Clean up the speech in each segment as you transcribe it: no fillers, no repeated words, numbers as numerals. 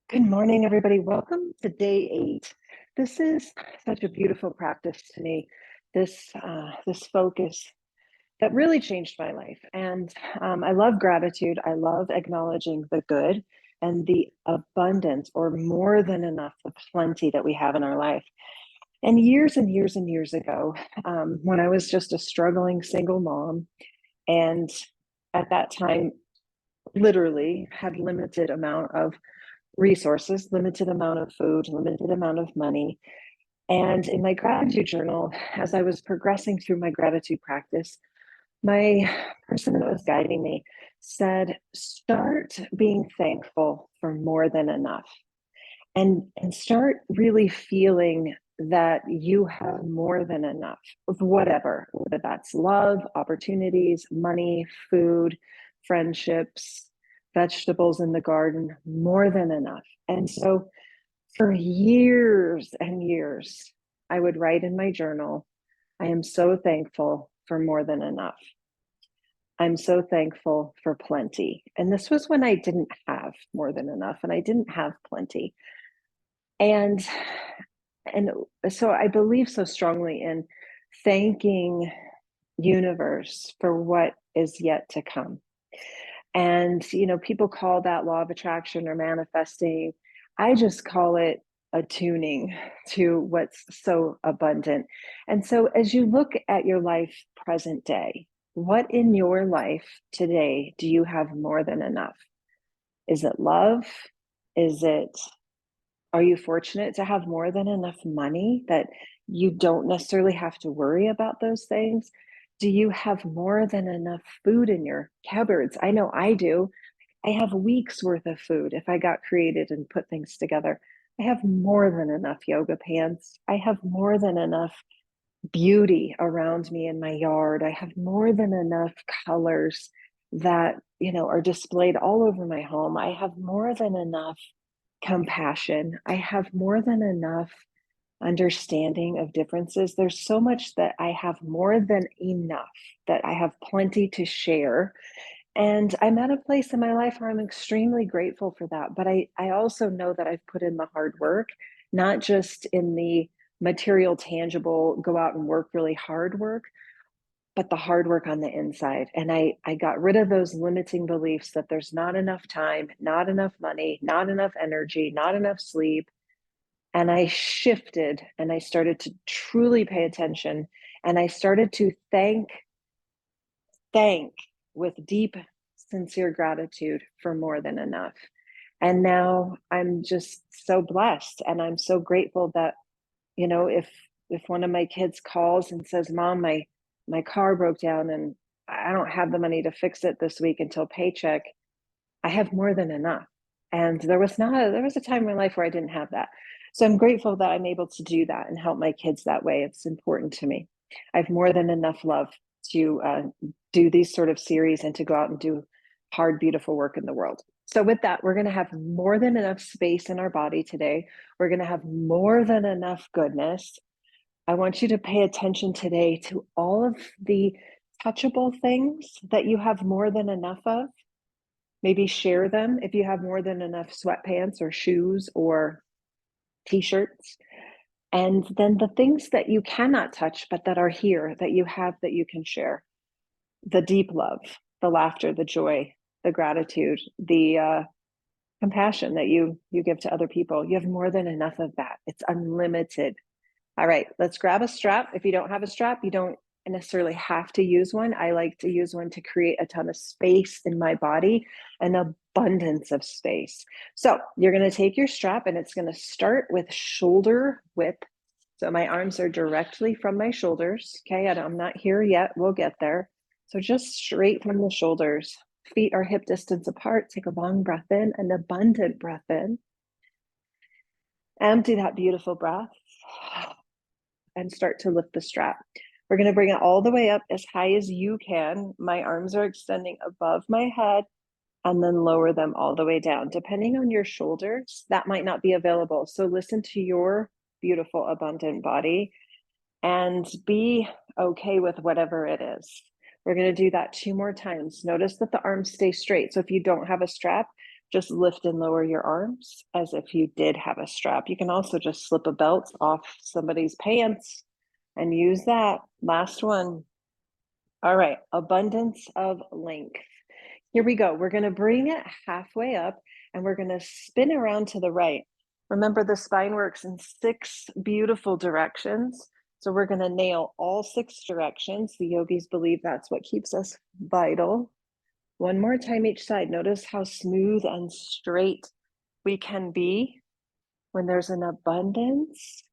Good morning, everybody. Welcome to day 8. This is such a beautiful practice to me. This focus that really changed my life. And I love gratitude. I love acknowledging the good and the abundance, or more than enough, the plenty that we have in our life. And years and years and years ago, when I was just a struggling single mom, and at that time, literally had limited amount of resources, limited amount of food, limited amount of money. And in my gratitude journal, as I was progressing through my gratitude practice, my person that was guiding me said, start being thankful for more than enough, and start really feeling that you have more than enough of whatever, whether that's love, opportunities, money, food, friendships, vegetables in the garden, more than enough. And so for years and years, I would write in my journal, I am so thankful for more than enough. I'm so thankful for plenty. And this was when I didn't have more than enough and I didn't have plenty. And and so I believe so strongly in thanking universe for what is yet to come. And people call that law of attraction or manifesting. I just call it attuning to what's so abundant. And so as you look at your life present day, what in your life today do you have more than enough? Is it love? Is it Are you fortunate to have more than enough money that you don't necessarily have to worry about those things? Do you have more than enough food in your cupboards? I know I do. I have weeks worth of food if I got creative and put things together. I have more than enough yoga pants. I have more than enough beauty around me in my yard. I have more than enough colors that, are displayed all over my home. I have more than enough compassion. I have more than enough understanding of differences. There's so much that I have more than enough, that I have plenty to share. And I'm at a place in my life where I'm extremely grateful for that. But I also know that I've put in the hard work, not just in the material, tangible, go out and work really hard work, but the hard work on the inside. And I got rid of those limiting beliefs that there's not enough time, not enough money, not enough energy, not enough sleep. And I shifted and I started to truly pay attention, and I started to thank with deep, sincere gratitude for more than enough. And now I'm just so blessed, and I'm so grateful that, if one of my kids calls and says, Mom, my car broke down and I don't have the money to fix it this week until paycheck, I have more than enough. And there was a time in my life where I didn't have that. So I'm grateful that I'm able to do that and help my kids that way. It's important to me. I have more than enough love to do these sort of series and to go out and do hard, beautiful work in the world. So with that, we're going to have more than enough space in our body today. We're going to have more than enough goodness. I want you to pay attention today to all of the touchable things that you have more than enough of. Maybe share them if you have more than enough sweatpants or shoes or t-shirts. And then the things that you cannot touch, but that are here, that you have, that you can share. The deep love, the laughter, the joy, the gratitude, the compassion that you give to other people. You have more than enough of that. It's unlimited. All right, let's grab a strap. If you don't have a strap, you don't necessarily have to use one. I like to use one to create a ton of space in my body, an abundance of space. So you're going to take your strap, and it's going to start with shoulder width. So my arms are directly from my shoulders. Okay, I'm not here yet. We'll get there. So just straight from the shoulders. Feet are hip distance apart. Take a long breath in, an abundant breath in. Empty that beautiful breath and start to lift the strap. We're going to bring it all the way up as high as you can. My arms are extending above my head, and then lower them all the way down. Depending on your shoulders, that might not be available. So listen to your beautiful, abundant body and be okay with whatever it is. We're going to do that 2 more times. Notice that the arms stay straight. So if you don't have a strap, just lift and lower your arms as if you did have a strap. You can also just slip a belt off somebody's pants and use that. Last one. All right, abundance of length. Here we go. We're going to bring it halfway up and we're going to spin around to the right. Remember, the spine works in 6 beautiful directions. So we're going to nail all 6 directions. The yogis believe that's what keeps us vital. One more time each side. Notice how smooth and straight we can be when there's an abundance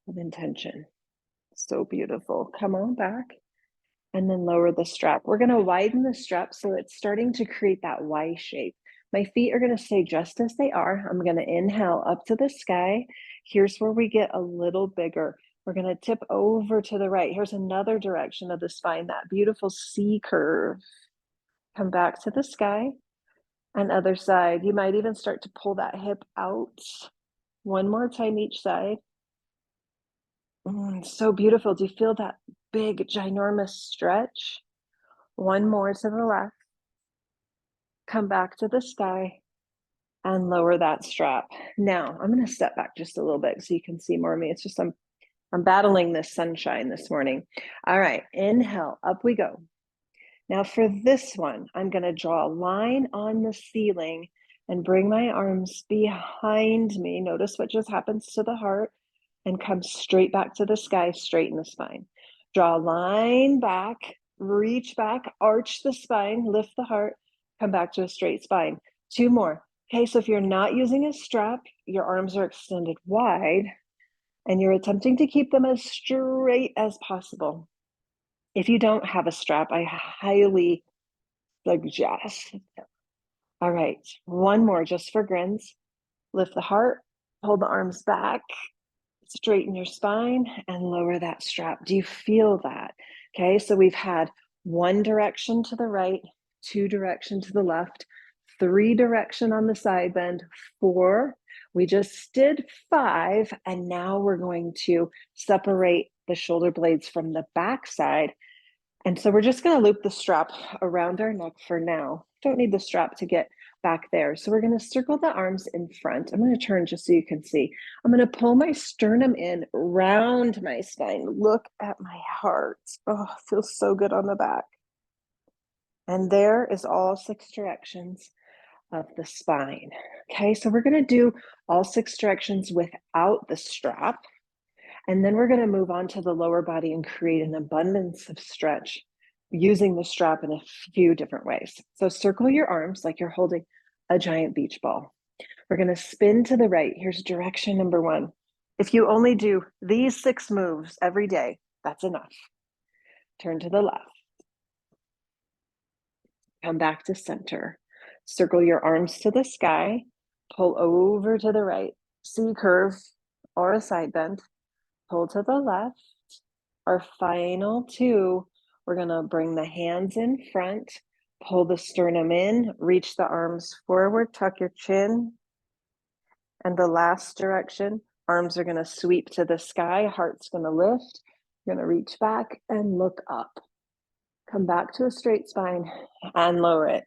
of intention. So beautiful. Come on back. And then lower the strap. We're going to widen the strap so it's starting to create that Y shape. My feet are going to stay just as they are. I'm going to inhale up to the sky. Here's where we get a little bigger. We're going to tip over to the right. Here's another direction of the spine, that beautiful C curve. Come back to the sky. And other side. You might even start to pull that hip out. One more time each side. So beautiful. Do you feel that big, ginormous stretch? One more to the left. Come back to the sky and lower that strap. Now, I'm going to step back just a little bit so you can see more of me. It's just I'm battling this sunshine this morning. All right, inhale, up we go. Now for this one, I'm going to draw a line on the ceiling and bring my arms behind me. Notice what just happens to the heart and come straight back to the sky, straighten the spine. Draw a line back, reach back, arch the spine, lift the heart, come back to a straight spine. 2 more. Okay, so if you're not using a strap, your arms are extended wide and you're attempting to keep them as straight as possible. If you don't have a strap, I highly suggest. All right, one more just for grins. Lift the heart, hold the arms back, straighten your spine and lower that strap. Do you feel that? Okay, so we've had 1 direction to the right, 2 direction to the left, 3 direction on the side bend, 4. We just did 5, and now we're going to separate the shoulder blades from the back side. And so we're just going to loop the strap around our neck for now. Don't need the strap to get back there. So we're going to circle the arms in front. I'm going to turn just so you can see. I'm going to pull my sternum in, round my spine. Look at my heart. Oh, feels so good on the back. And there is all 6 directions of the spine. Okay, so we're going to do all 6 directions without the strap. And then we're going to move on to the lower body and create an abundance of stretch using the strap in a few different ways. So circle your arms like you're holding a giant beach ball. We're going to spin to the right. Here's direction number 1. If you only do these 6 moves every day, that's enough. Turn to the left. Come back to center. Circle your arms to the sky. Pull over to the right. C curve or a side bend. Pull to the left. Our final 2, we're going to bring the hands in front, pull the sternum in, reach the arms forward, tuck your chin. And the last direction, arms are going to sweep to the sky, heart's going to lift. You're going to reach back and look up. Come back to a straight spine and lower it.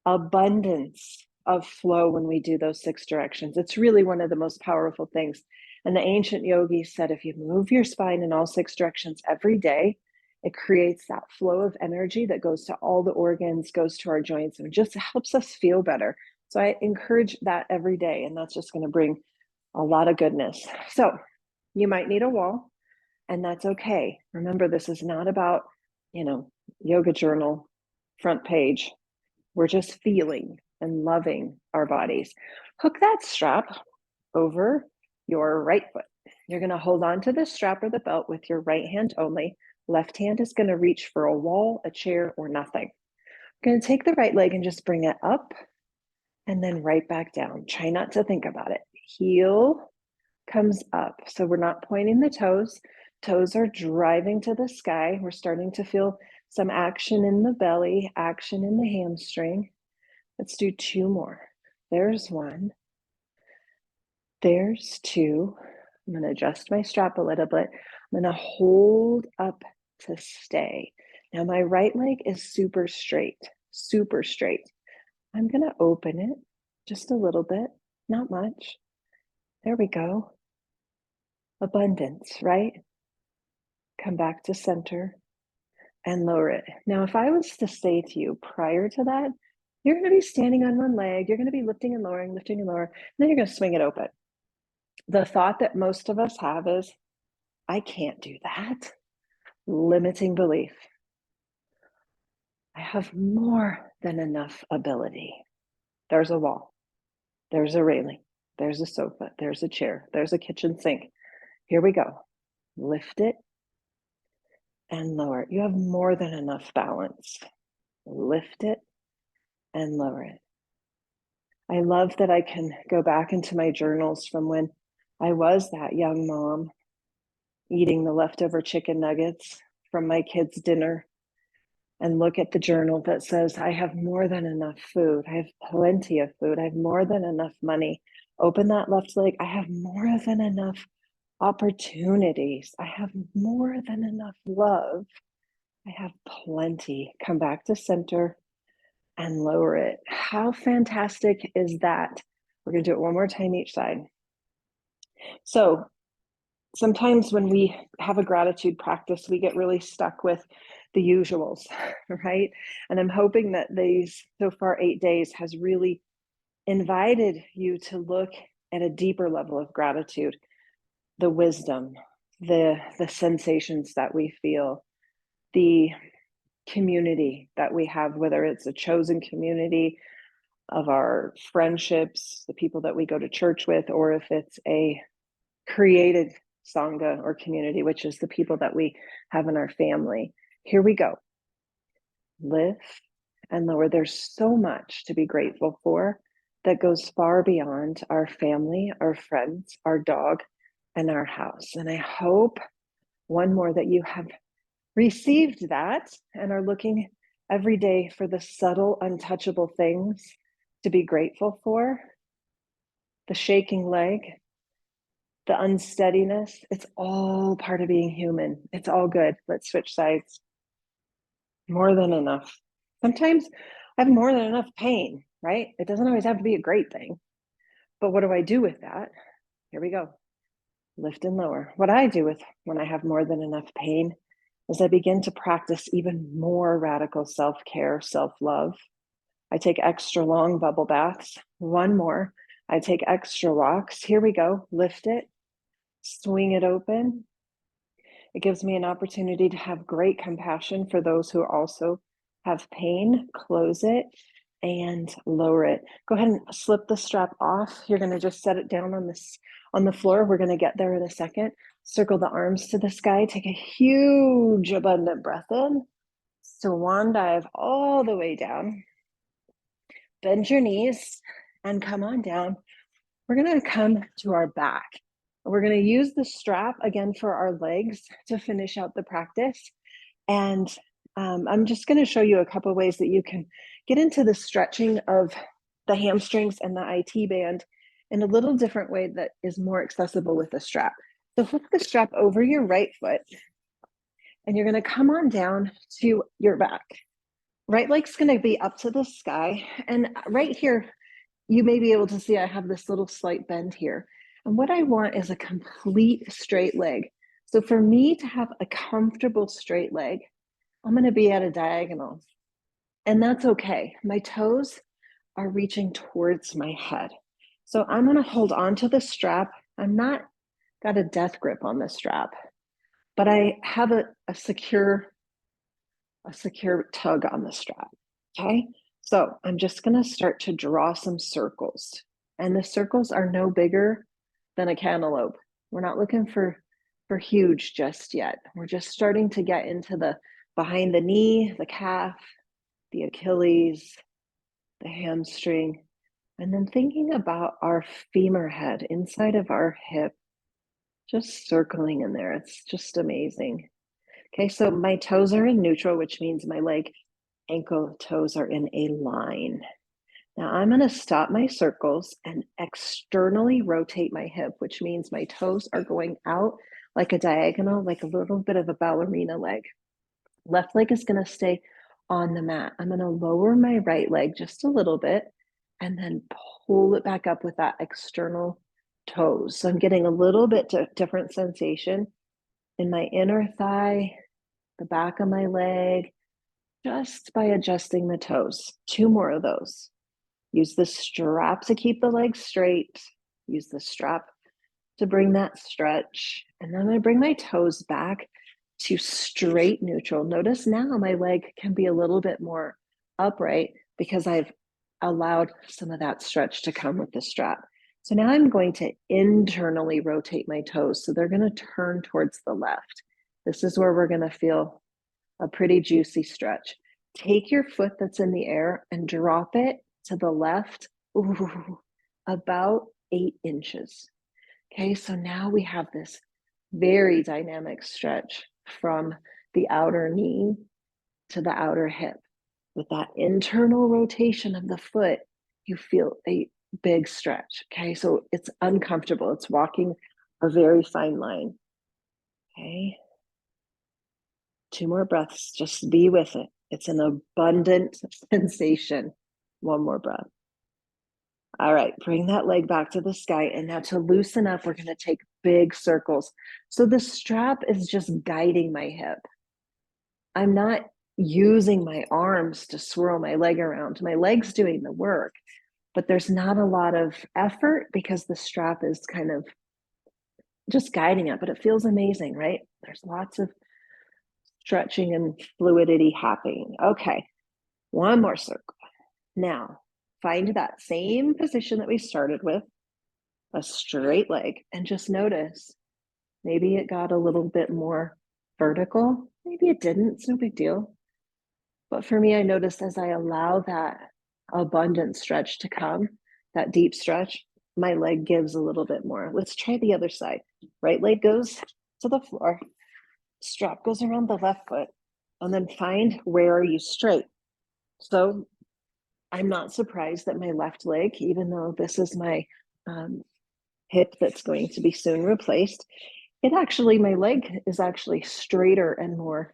Abundance of flow when we do those 6 directions. It's really one of the most powerful things. And the ancient yogis said, if you move your spine in all 6 directions every day, it creates that flow of energy that goes to all the organs, goes to our joints, and just helps us feel better. So I encourage that every day, and that's just going to bring a lot of goodness. So you might need a wall, and that's okay. Remember, this is not about, yoga journal front page. We're just feeling and loving our bodies. Hook that strap over your right foot. You're going to hold on to the strap or the belt with your right hand only. Left hand is going to reach for a wall, a chair, or nothing. I'm going to take the right leg and just bring it up and then right back down. Try not to think about it. Heel comes up. So we're not pointing the toes. Toes are driving to the sky. We're starting to feel some action in the belly, action in the hamstring. Let's do 2 more. There's 1. There's 2. I'm going to adjust my strap a little bit. I'm going to hold up to stay. Now my right leg is super straight, super straight. I'm going to open it just a little bit, not much. There we go. Abundance, right? Come back to center and lower it. Now, if I was to say to you prior to that, you're going to be standing on one leg, you're going to be lifting and lowering, and then you're going to swing it open. The thought that most of us have is, I can't do that. Limiting belief. I have more than enough ability. There's a wall, there's a railing, there's a sofa, there's a chair, there's a kitchen sink. Here we go. Lift it and lower it. You have more than enough balance. Lift it and lower it. I love that I can go back into my journals from when I was that young mom eating the leftover chicken nuggets from my kids' dinner and look at the journal that says, I have more than enough food. I have plenty of food. I have more than enough money. Open that left leg. I have more than enough opportunities. I have more than enough love. I have plenty. Come back to center and lower it. How fantastic is that? We're going to do it one more time each side. So sometimes when we have a gratitude practice, we get really stuck with the usuals, right? And I'm hoping that these so far 8 days has really invited you to look at a deeper level of gratitude, the wisdom, the sensations that we feel, the community that we have, whether it's a chosen community of our friendships, the people that we go to church with, or if it's a created Sangha or community, which is the people that we have in our family. Here we go. Lift and lower. There's so much to be grateful for that goes far beyond our family, our friends, our dog, and our house. And I hope one more that you have received that and are looking every day for the subtle, untouchable things to be grateful for. The shaking leg, the unsteadiness, it's all part of being human. It's all good. Let's switch sides. More than enough. Sometimes I have more than enough pain, right? It doesn't always have to be a great thing. But what do I do with that? Here we go. Lift and lower. What I do with when I have more than enough pain is I begin to practice even more radical self-care, self-love. I take extra long bubble baths. One more. I take extra walks. Here we go. Lift it. Swing it open. It gives me an opportunity to have great compassion for those who also have pain. Close it and lower it. Go ahead and slip the strap off. You're going to just set it down on the floor. We're going to get there in a second. Circle the arms to the sky. Take a huge abundant breath in. Swan dive all the way down. Bend your knees and come on down. We're going to come to our back. We're going to use the strap again for our legs to finish out the practice. And I'm just going to show you a couple of ways that you can get into the stretching of the hamstrings and the IT band in a little different way that is more accessible with the strap. So hook the strap over your right foot, and you're going to come on down to your back. Right leg's going to be up to the sky. And right here, you may be able to see I have this little slight bend here. And what I want is a complete straight leg. So for me to have a comfortable straight leg, I'm going to be at a diagonal. And that's okay. My toes are reaching towards my head. So I'm going to hold on to the strap. I'm not got a death grip on the strap, but I have a secure tug on the strap. Okay. So I'm just going to start to draw some circles. And the circles are no bigger than a cantaloupe. We're not looking for huge just yet. We're just starting to get into the behind the knee, the calf, the Achilles, the hamstring, and then thinking about our femur head inside of our hip, just circling in there. It's just amazing. Okay, so my toes are in neutral, which means my leg, ankle, toes are in a line. Now I'm going to stop my circles and externally rotate my hip, which means my toes are going out like a diagonal, like a little bit of a ballerina leg. Left leg is going to stay on the mat. I'm going to lower my right leg just a little bit and then pull it back up with that external toes. So I'm getting a little bit different sensation in my inner thigh, the back of my leg, just by adjusting the toes. 2 more of those. Use the strap to keep the legs straight. Use the strap to bring that stretch. And then I'm going to bring my toes back to straight neutral. Notice now my leg can be a little bit more upright because I've allowed some of that stretch to come with the strap. So now I'm going to internally rotate my toes. So they're going to turn towards the left. This is where we're going to feel a pretty juicy stretch. Take your foot that's in the air and drop it to the left, about 8 inches. Okay, so now we have this very dynamic stretch from the outer knee to the outer hip. With that internal rotation of the foot, you feel a big stretch. Okay, so it's uncomfortable. It's walking a very fine line. Okay, 2 more breaths. Just be with it. It's an abundant sensation. 1 more breath. All right, bring that leg back to the sky. And now to loosen up, we're going to take big circles. So the strap is just guiding my hip. I'm not using my arms to swirl my leg around. My leg's doing the work, but there's not a lot of effort because the strap is kind of just guiding it, but it feels amazing, right? There's lots of stretching and fluidity happening. Okay, 1 more circle. Now, find that same position that we started with, a straight leg, and just notice, maybe it got a little bit more vertical. Maybe it didn't, it's no big deal. But for me, I noticed as I allow that abundant stretch to come, that deep stretch, my leg gives a little bit more. Let's try the other side. Right leg goes to the floor, strap goes around the left foot, and then find where are you straight. So I'm not surprised that my left leg, even though this is my hip that's going to be soon replaced, my leg is actually straighter and more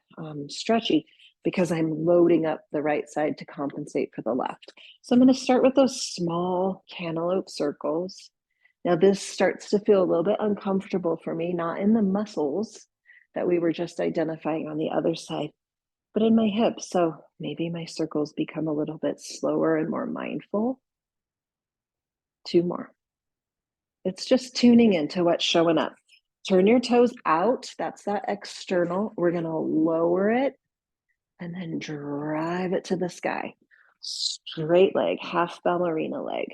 stretchy because I'm loading up the right side to compensate for the left. So I'm going to start with those small cantaloupe circles. Now this starts to feel a little bit uncomfortable for me, not in the muscles that we were just identifying on the other side, but in my hips. So maybe my circles become a little bit slower and more mindful. 2 more. It's just tuning into what's showing up. Turn your toes out. That's that external. We're going to lower it and then drive it to the sky. Straight leg, half ballerina leg.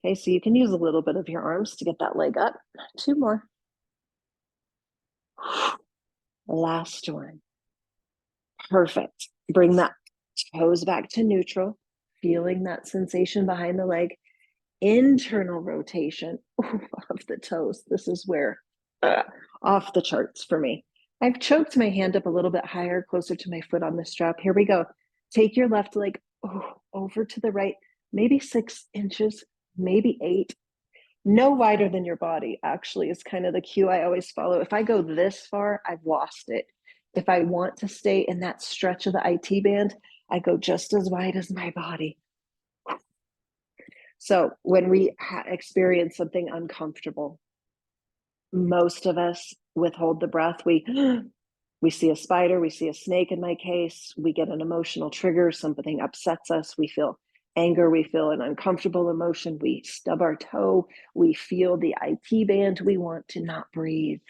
Okay, so you can use a little bit of your arms to get that leg up. 2 more. Last one. Perfect. Bring that toes back to neutral, feeling that sensation behind the leg. Internal rotation of the toes. This is where off the charts for me. I've choked my hand up a little bit higher, closer to my foot on the strap. Here we go. Take your left leg over to the right, maybe 6 inches, maybe 8. No wider than your body, actually, is kind of the cue I always follow. If I go this far, I've lost it. If I want to stay in that stretch of the IT band, I go just as wide as my body. So when we experience something uncomfortable, most of us withhold the breath. We see a spider, we see a snake in my case, we get an emotional trigger, something upsets us, we feel anger, we feel an uncomfortable emotion, we stub our toe, we feel the IT band, we want to not breathe.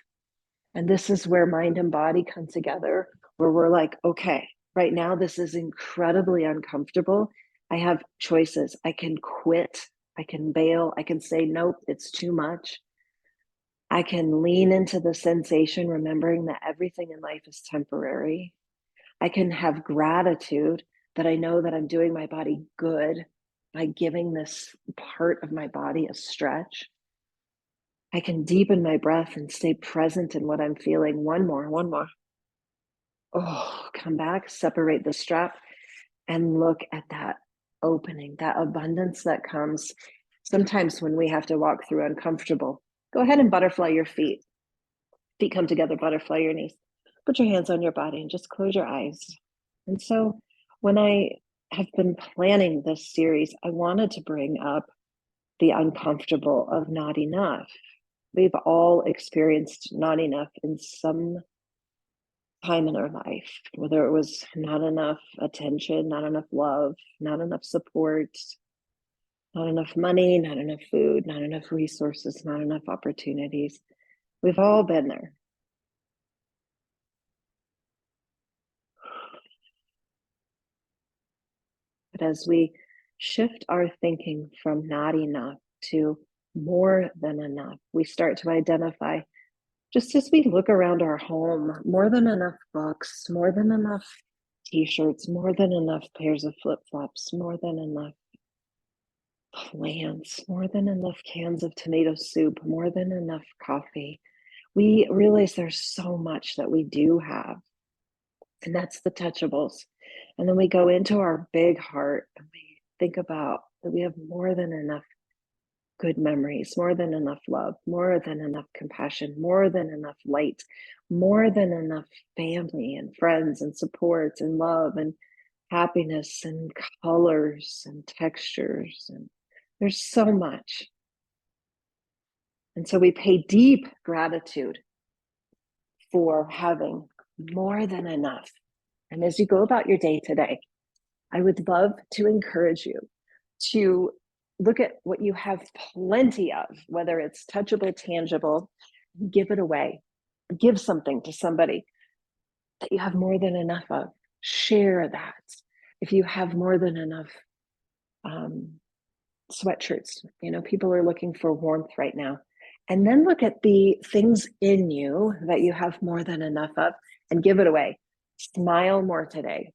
And this is where mind and body come together, where we're like, okay, right now this is incredibly uncomfortable. I have choices. I can quit, I can bail, I can say, nope, it's too much. I can lean into the sensation, remembering that everything in life is temporary. I can have gratitude that I know that I'm doing my body good by giving this part of my body a stretch. I can deepen my breath and stay present in what I'm feeling. 1 more, 1 more. Oh, come back, separate the strap, and look at that opening, that abundance that comes sometimes when we have to walk through uncomfortable. Go ahead and butterfly your feet. Feet come together, butterfly your knees. Put your hands on your body and just close your eyes. And so when I have been planning this series, I wanted to bring up the uncomfortable of not enough. We've all experienced not enough in some time in our life, whether it was not enough attention, not enough love, not enough support, not enough money, not enough food, not enough resources, not enough opportunities. We've all been there. But as we shift our thinking from not enough to more than enough, we start to identify, just as we look around our home, more than enough books, more than enough t-shirts, more than enough pairs of flip-flops, more than enough plants, more than enough cans of tomato soup, more than enough coffee. We realize there's so much that we do have, and that's the touchables. And then we go into our big heart and we think about that we have more than enough good memories, more than enough love, more than enough compassion, more than enough light, more than enough family and friends and support and love and happiness and colors and textures. And there's so much. And so we pay deep gratitude for having more than enough. And as you go about your day today, I would love to encourage you to look at what you have plenty of, whether it's touchable, tangible, give it away. Give something to somebody that you have more than enough of. Share that. If you have more than enough sweatshirts, people are looking for warmth right now. And then look at the things in you that you have more than enough of and give it away. Smile more today.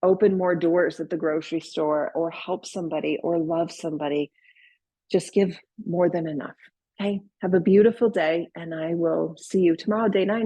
Open more doors at the grocery store, or help somebody, or love somebody. Just give more than enough. Okay. Have a beautiful day, and I will see you tomorrow, day 9.